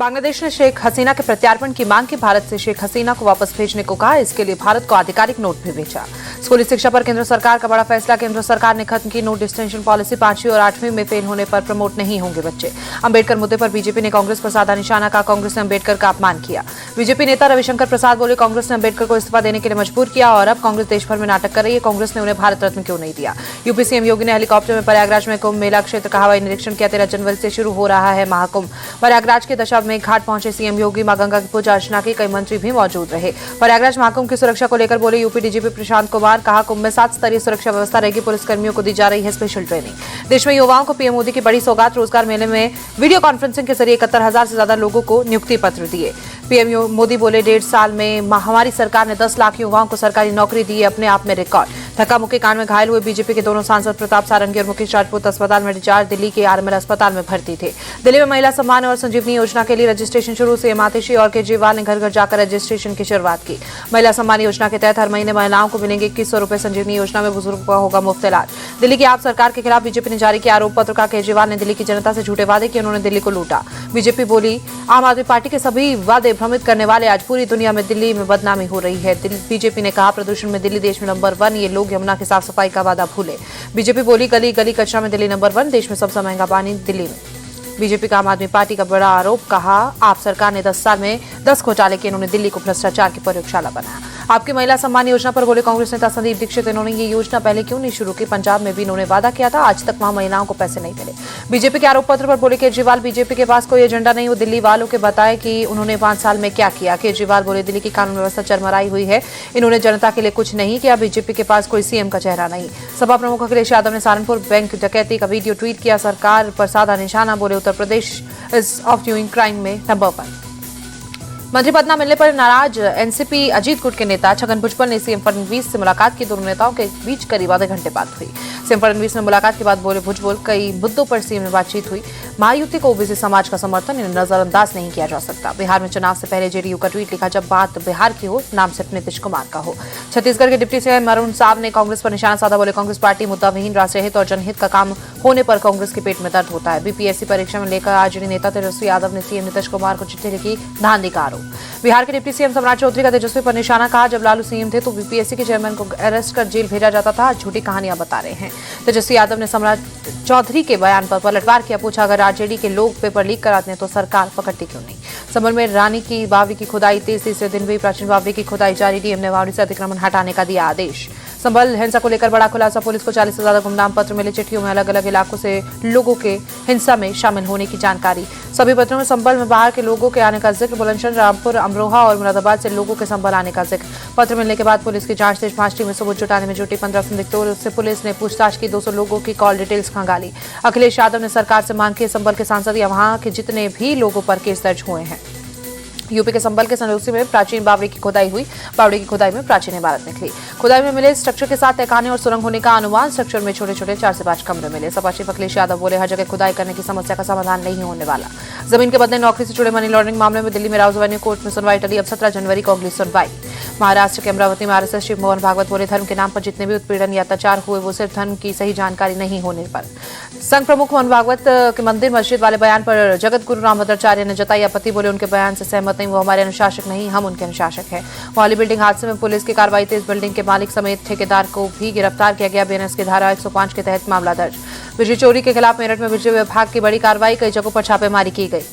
बांग्लादेश ने शेख हसीना के प्रत्यार्पण की मांग की। भारत से शेख हसीना को वापस भेजने को कहा। इसके लिए भारत को आधिकारिक नोट भी भेजा। स्कूली शिक्षा पर केंद्र सरकार का बड़ा फैसला। केंद्र सरकार ने खत्म की नो डिस्टेंशन पॉलिसी। 5वीं और 8वीं में फेल होने पर प्रमोट नहीं होंगे बच्चे। अंबेडकर मुद्दे पर बीजेपी ने कांग्रेस पर साधा निशाना। कहा कांग्रेस ने अंबेडकर का अपमान किया। बीजेपी नेता रविशंकर प्रसाद बोले कांग्रेस ने अंबेडकर को इस्तीफा देने के लिए मजबूर किया और अब कांग्रेस देश भर में नाटक कर रही है। कांग्रेस ने उन्हें भारत रत्न क्यों नहीं दिया। यूपी सीएम योगी ने हेलीकॉप्टर में प्रयागराज में कुंभ मेला क्षेत्र का हवाई निरीक्षण किया। 13 जनवरी से शुरू हो रहा है महाकुंभ। प्रयागराज के दशाश्वमेध घाट पहुंचे सीएम योगी। मां गंगा की पूजा अर्चना की। कई मंत्री भी मौजूद रहे। प्रयागराज महाकुंभ की सुरक्षा को लेकर बोले यूपी डीजीपी प्रशांत कुमार। कहा कुंभ में 7 स्तरीय सुरक्षा व्यवस्था रहेगी। पुलिसकर्मियों को दी जा रही है स्पेशल ट्रेनिंग। देश में युवाओं को पीएम मोदी की बड़ी सौगात। रोजगार मेले में वीडियो कॉन्फ्रेंसिंग के जरिए 71,000 से ज्यादा लोगों को नियुक्ति पत्र दिए। पीएम मोदी बोले 1.5 साल में हमारी सरकार ने 10 लाख युवाओं को सरकारी नौकरी दी है, अपने आप में रिकॉर्ड। धक्का मुक्की कांड में घायल हुए बीजेपी के दोनों सांसद प्रताप सारंगी और मुकेश राजपूत अस्पताल में डिस्चार्ज। दिल्ली के आरएमएल अस्पताल में भर्ती थे। दिल्ली में महिला सम्मान और संजीवनी योजना के लिए रजिस्ट्रेशन शुरू। सीएम आतिशी और केजरीवाल ने घर घर जाकर रजिस्ट्रेशन की शुरुआत की। महिला सम्मान योजना के तहत हर महीने महिलाओं को मिलेंगे 2100 रुपए। संजीवनी योजना में बुजुर्ग को होगा मुफ्त इलाज। दिल्ली की आप सरकार के खिलाफ बीजेपी ने जारी किया आरोप पत्र। का केजरीवाल ने दिल्ली की जनता से झूठे वादे किए, उन्होंने दिल्ली को लूटा। बीजेपी बोली आम आदमी पार्टी के सभी वादे भ्रमित करने वाले आज पूरी दुनिया में दिल्ली में बदनामी हो रही है। बीजेपी ने कहा प्रदूषण में दिल्ली देश में नंबर 1। ये लोग यमुना की साफ सफाई का वादा भूले। बीजेपी बोली गली गली कचरा में दिल्ली नंबर 1। देश में सबसे महंगा पानी दिल्ली में। बीजेपी का आम आदमी पार्टी का बड़ा आरोप। कहा आप सरकार ने 10 साल में 10 घोटाले किए, इन्होंने दिल्ली को भ्रष्टाचार की प्रयोगशाला बनाया। आपकी महिला सम्मान योजना पर बोले कांग्रेस नेता संदीप दीक्षित। इन्होंने ये योजना पहले क्यों नहीं शुरू की। पंजाब में भी इन्होंने वादा किया था, आज तक वहां महिलाओं को पैसे नहीं मिले। बीजेपी के आरोप पत्र पर बोले केजरीवाल बीजेपी के पास कोई एजेंडा नहीं। वो दिल्ली वालों के बताए कि उन्होंने 5 साल में क्या किया। केजरीवाल बोले दिल्ली की कानून व्यवस्था चरमराई हुई है, इन्होंने जनता के लिए कुछ नहीं किया। बीजेपी के पास कोई सीएम का चेहरा नहीं। सपा प्रमुख अखिलेश यादव ने सहारनपुर बैंक डकैती का वीडियो ट्वीट किया। सरकार पर साधा निशाना। बोले Uttar Pradesh is of doing crime में नंबर 1। मंत्री पद न मिलने पर नाराज एनसीपी अजीत गुट के नेता छगन भुजबल ने सीएम फडणवीस से मुलाकात की। दोनों नेताओं के बीच करीब आधे घंटे बात हुई। सीएम फडणवीस ने मुलाकात के बाद बोले भुजबल कई मुद्दों पर सीएम में बातचीत हुई। महायुति को ओबीसी समाज का समर्थन इन्हें नजरअंदाज नहीं किया जा सकता। बिहार में चुनाव से पहले जेडीयू का ट्वीट लिखा जब बात बिहार की हो नाम सिर्फ नीतीश कुमार का हो। छत्तीसगढ़ के डिप्टी सीएम अरुण साव ने कांग्रेस पर निशाना साधा। बोले कांग्रेस पार्टी मुद्दाविहीन राष्ट्रीय हित और जनहित का काम होने पर कांग्रेस के पेट में दर्द होता है। बीपीएससी परीक्षा में लेकर आरजेडी नेता तेजस्वी यादव ने सीएम नीतीश कुमार को चिट्ठी लिखी, धांधली का आरोप। बिहार के डिप्टी सीएम सम्राट चौधरी का तेजस्वी पर निशाना। कहा जब लालू सीएम थे तो बीपीएससी के चेयरमैन को अरेस्ट कर जेल भेजा जाता था, झूठी कहानियां बता रहे हैं। तेजस्वी यादव ने सम्राट चौधरी के बयान पर पलटवार किया। पूछा अगर आरजेडी के लोग पेपर लीक कराते हैं तो सरकार पकड़ती क्यों नहीं। संभल में रानी की बावड़ी की खुदाई तेज। तीसरे दिन भी प्राचीन बावड़ी की खुदाई जारी। डीएम ने बावड़ी से अतिक्रमण हटाने का दिया आदेश। संभल हिंसा को लेकर बड़ा खुलासा। पुलिस को 40 से ज्यादा गुमनाम पत्र मिले। चिट्ठियों में अलग अलग इलाकों से लोगों के हिंसा में शामिल होने की जानकारी। सभी पत्रों में संभल में बाहर के लोगों के आने का जिक्र। बुलंदशहर, रामपुर, अमरोहा और मुरादाबाद से लोगों के संभल आने का जिक्र। पत्र मिलने के बाद पुलिस की जांच तेज। 5 टीमें सबूत जुटाने में जुटी। 15 संदिग्धों से पुलिस ने पूछताछ की। 200 लोगों की कॉल डिटेल्स खंगाली। अखिलेश यादव ने सरकार से मांग की संभल के सांसद या वहां के जितने भी लोगों पर केस दर्ज हुए हैं। यूपी के संभल के सनौसी में प्राचीन बावड़ी की खुदाई हुई। बावड़ी की खुदाई में प्राचीन इमारत निकली। खुदाई में मिले स्ट्रक्चर के साथ तहखाने और सुरंग होने का अनुमान। स्ट्रक्चर में छोटे छोटे 4 से 5 कमरे मिले। सपा चीफ अखिलेश यादव बोले हर जगह खुदाई करने की समस्या का समाधान नहीं होने वाला। जमीन के बदले नौकरी से जुड़े मनी लॉन्ड्रिंग मामले में दिल्ली में राउज एवेन्यू कोर्ट में सुनवाई टली। अब 17 जनवरी को अगली सुनवाई। महाराष्ट्र के अमरावती में आरएसएस शिव मोहन भागवत बोले धर्म के नाम पर जितने भी उत्पीड़न या अत्याचार हुए वो सिर्फ धर्म की सही जानकारी नहीं होने पर। संघ प्रमुख मोहन भागवत के मंदिर मस्जिद वाले बयान पर जगत गुरु रामभद्राचार्य ने जताई आपत्ति। बोले उनके बयान से सहमत नहीं, वो हमारे अनुशासक नहीं, हम उनके अनुशासक हैं। मोहाली बिल्डिंग हादसे में पुलिस की कार्रवाई तेज। बिल्डिंग के मालिक समेत ठेकेदार को भी गिरफ्तार किया गया। बीएनएस की धारा 105 के तहत मामला दर्ज। बिजली चोरी के खिलाफ मेरठ में बिजली विभाग की बड़ी कार्रवाई। कई जगहों पर छापेमारी की गई।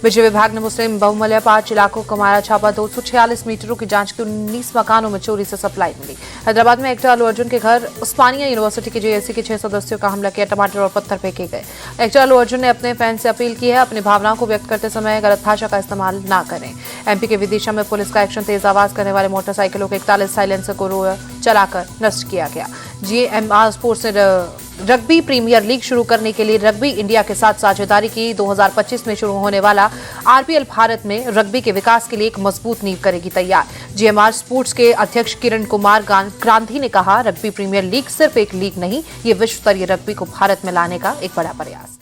बिजली विभाग ने मुस्लिम बहुमूल्य 5 इलाकों को मारा छापा। 246 मीटरों की जांच की। 19 मकानों में चोरी से सप्लाई मिली। हैदराबाद में एक्टर अल्लू अर्जुन के घर उस्मानिया यूनिवर्सिटी के जेएससी के 6 सदस्यों का हमला किया। टमाटर और पत्थर फेंके गए। एक्टर अल्लू अर्जुन ने अपने फैंस से अपील की है अपनी भावनाओं को व्यक्त करते समय गलत भाषा का इस्तेमाल न करें। एमपी के विदिशा में पुलिस का एक्शन। तेज आवाज करने वाले मोटरसाइकिलों के 41 साइलेंसर को चलाकर नष्ट किया गया। जीएमआर स्पोर्ट्स ने रग्बी प्रीमियर लीग शुरू करने के लिए रग्बी इंडिया के साथ साझेदारी की। 2025 में शुरू होने वाला आरपीएल भारत में रग्बी के विकास के लिए एक मजबूत नींव करेगी तैयार। जीएमआर स्पोर्ट्स के अध्यक्ष किरण कुमार गांधी ने कहा रग्बी प्रीमियर लीग सिर्फ एक लीग नहीं, ये विश्व स्तरीय रग्बी को भारत में लाने का एक बड़ा प्रयास।